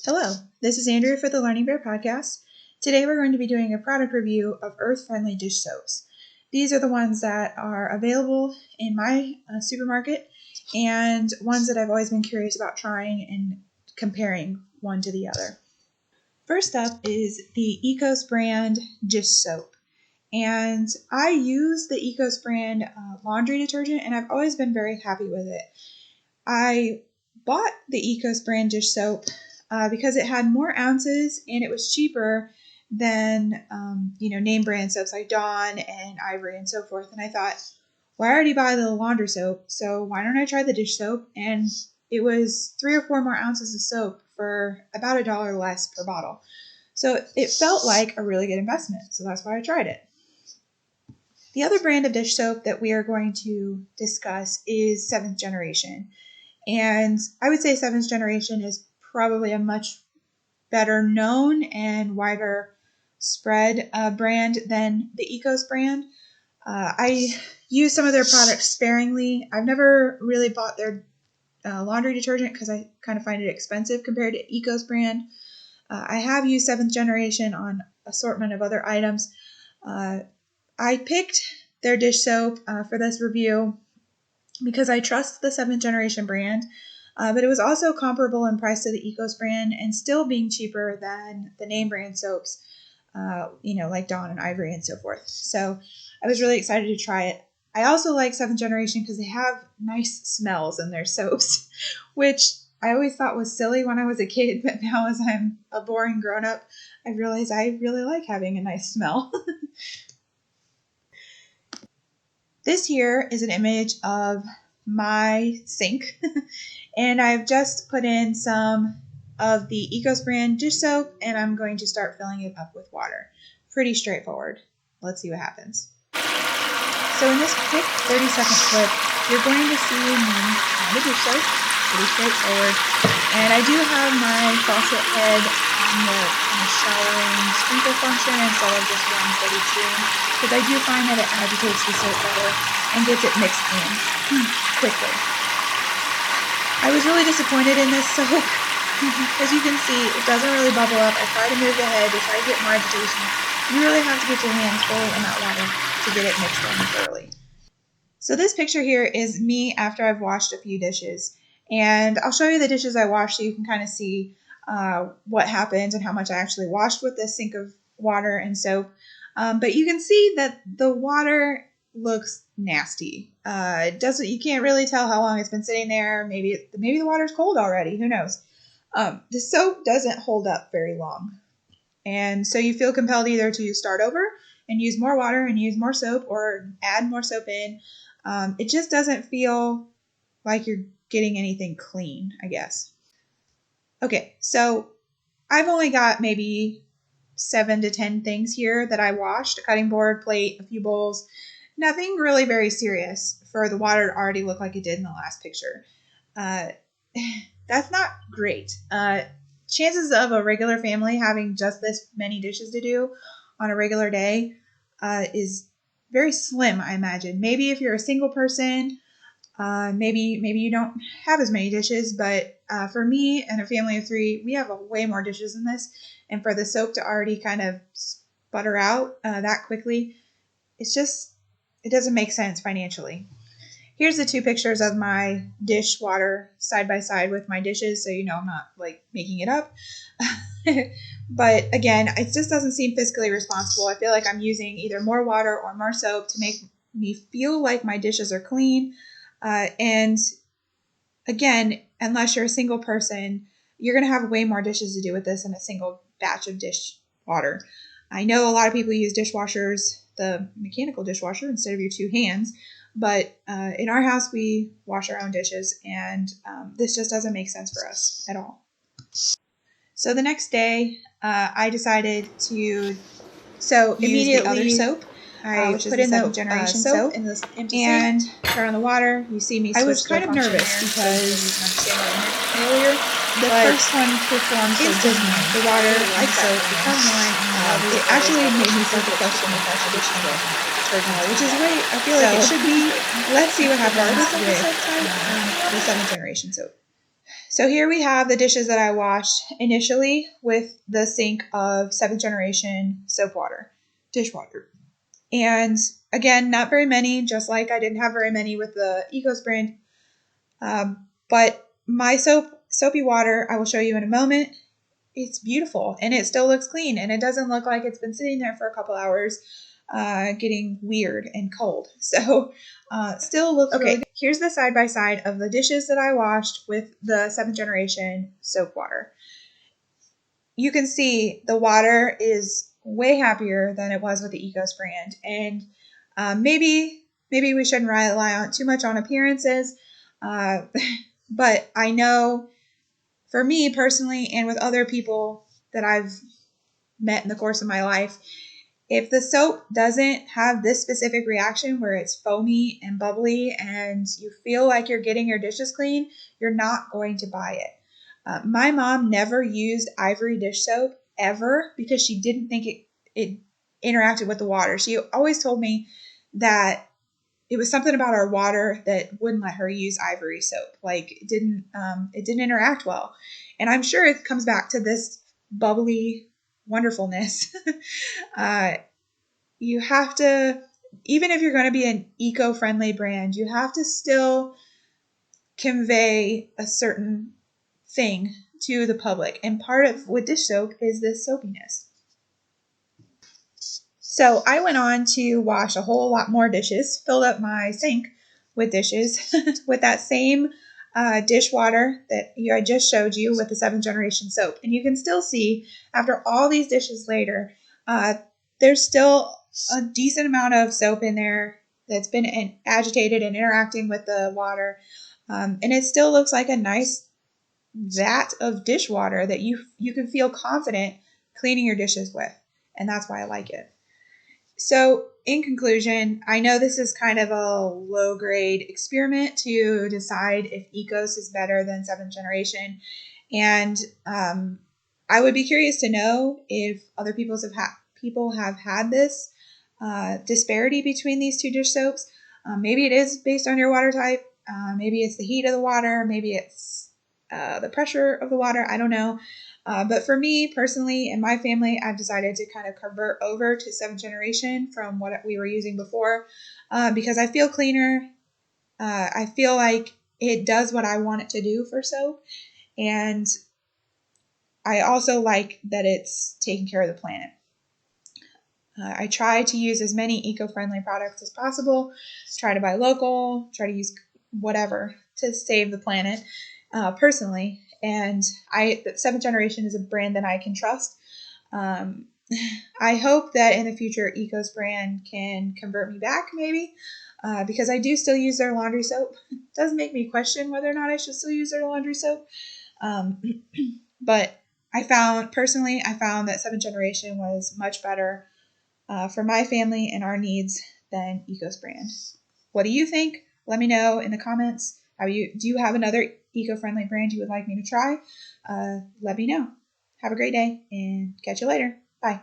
Hello, this is Andrea for the Learning Bear podcast. Today we're going to be doing a product review of earth-friendly dish soaps. These are the ones that are available in my supermarket and ones that I've always been curious about trying and comparing one to the other. First up is the Ecos brand dish soap. And I use the Ecos brand laundry detergent and I've always been very happy with it. I bought the Ecos brand dish soap because it had more ounces and it was cheaper than name brand soaps like Dawn and Ivory and so forth. And I thought, well, I already buy the laundry soap, so why don't I try the dish soap? And it was 3 or 4 more ounces of soap for about $1 less per bottle. So it felt like a really good investment. So that's why I tried it. The other brand of dish soap that we are going to discuss is 7th Generation. And I would say 7th Generation is probably a much better known and wider spread brand than the Ecos brand. I use some of their products sparingly. I've never really bought their laundry detergent because I kind of find it expensive compared to Ecos brand. I have used 7th Generation on assortment of other items. I picked their dish soap for this review because I trust the 7th Generation brand, but it was also comparable in price to the Ecos brand and still being cheaper than the name brand soaps, like Dawn and Ivory and so forth. So I was really excited to try it. I also like 7th Generation because they have nice smells in their soaps, which I always thought was silly when I was a kid, but now as I'm a boring grown-up, I realize I really like having a nice smell. This here is an image of my sink, and I've just put in some of the Ecos brand dish soap, and I'm going to start filling it up with water. Pretty straightforward. Let's see what happens. So in this quick 30-second clip, you're going to see me on the dish soap. Pretty straightforward. And I do have my faucet head on the showering sprinkle function instead of just one steady stream, because I do find that it agitates the soap better and gets it mixed in quickly. I was really disappointed in this soap. As you can see, it doesn't really bubble up. I try to move the head to try to get more agitation. You really have to get your hands fully in that water to get it mixed in thoroughly. So this picture here is me after I've washed a few dishes. And I'll show you the dishes I washed so you can kind of see what happened and how much I actually washed with this sink of water and soap. But you can see that the water looks nasty. You can't really tell how long it's been sitting there. Maybe the water's cold already. Who knows? The soap doesn't hold up very long. And so you feel compelled either to start over and use more water and use more soap or add more soap in. It just doesn't feel like you're getting anything clean, I guess. Okay, so I've only got maybe 7 to 10 things here that I washed: a cutting board, plate, a few bowls. Nothing really very serious for the water to already look like it did in the last picture. That's not great. Chances of a regular family having just this many dishes to do on a regular day is very slim, I imagine. Maybe if you're a single person, maybe you don't have as many dishes, but for me and a family of 3, we have way more dishes than this. And for the soap to already kind of sputter out that quickly, it doesn't make sense financially. Here's the 2 pictures of my dish water side by side with my dishes, so you know I'm not like making it up. But again, it just doesn't seem fiscally responsible. I feel like I'm using either more water or more soap to make me feel like my dishes are clean. And again, unless you're a single person, you're going to have way more dishes to do with this in a single batch of dish water. I know a lot of people use dishwashers, the mechanical dishwasher, instead of your 2 hands. But in our house, we wash our own dishes, and this just doesn't make sense for us at all. So the next day, I decided to use the other soap. I put in the 7th Generation soap in this empty and turn on the water. You see me switch. I was kind of nervous because earlier the first one performed so dismally. The water and soap become one. It actually made me start to question if I should just go which is way I feel like it should be. Let's see what happens with the 7th Generation soap. So here we have the dishes that I washed initially with the sink of 7th generation soap water, dishwater. And again, not very many, just like I didn't have very many with the Ecos brand. But my soapy water, I will show you in a moment. It's beautiful and it still looks clean and it doesn't look like it's been sitting there for a couple hours getting weird and cold. So still looks okay. Really good. Here's the side by side of the dishes that I washed with the 7th generation soap water. You can see the water is way happier than it was with the Ecos brand, and maybe we shouldn't rely on too much on appearances, but I know for me personally and with other people that I've met in the course of my life, if the soap doesn't have this specific reaction where it's foamy and bubbly and you feel like you're getting your dishes clean, you're not going to buy it. My mom never used Ivory dish soap ever because she didn't think it interacted with the water. She always told me that it was something about our water that wouldn't let her use Ivory soap. Like it didn't interact well. And I'm sure it comes back to this bubbly wonderfulness. You have to, even if you're going to be an eco-friendly brand, you have to still convey a certain thing to the public. And part of with dish soap is this soapiness. So I went on to wash a whole lot more dishes, filled up my sink with dishes with that same dishwater that I just showed you with the 7th generation soap. And you can still see after all these dishes later, there's still a decent amount of soap in there that's been agitated and interacting with the water. And it still looks like a nice vat of dishwater that you can feel confident cleaning your dishes with. And that's why I like it. So in conclusion, I know this is kind of a low grade experiment to decide if Ecos is better than 7th generation. And I would be curious to know if other people have had this disparity between these two dish soaps. Maybe it is based on your water type. Maybe it's the heat of the water. Maybe it's the pressure of the water. I don't know. But for me personally and my family, I've decided to kind of convert over to 7th generation from what we were using before because I feel cleaner. I feel like it does what I want it to do for soap. And I also like that it's taking care of the planet. I try to use as many eco-friendly products as possible, try to buy local, try to use whatever to save the planet personally. And the 7th generation is a brand that I can trust. I hope that in the future Ecos brand can convert me back maybe because I do still use their laundry soap. It does make me question whether or not I should still use their laundry soap. But I found that 7th generation was much better for my family and our needs than Ecos brand. What do you think? Let me know in the comments. Do you have another eco-friendly brand you would like me to try? Let me know. Have a great day and catch you later.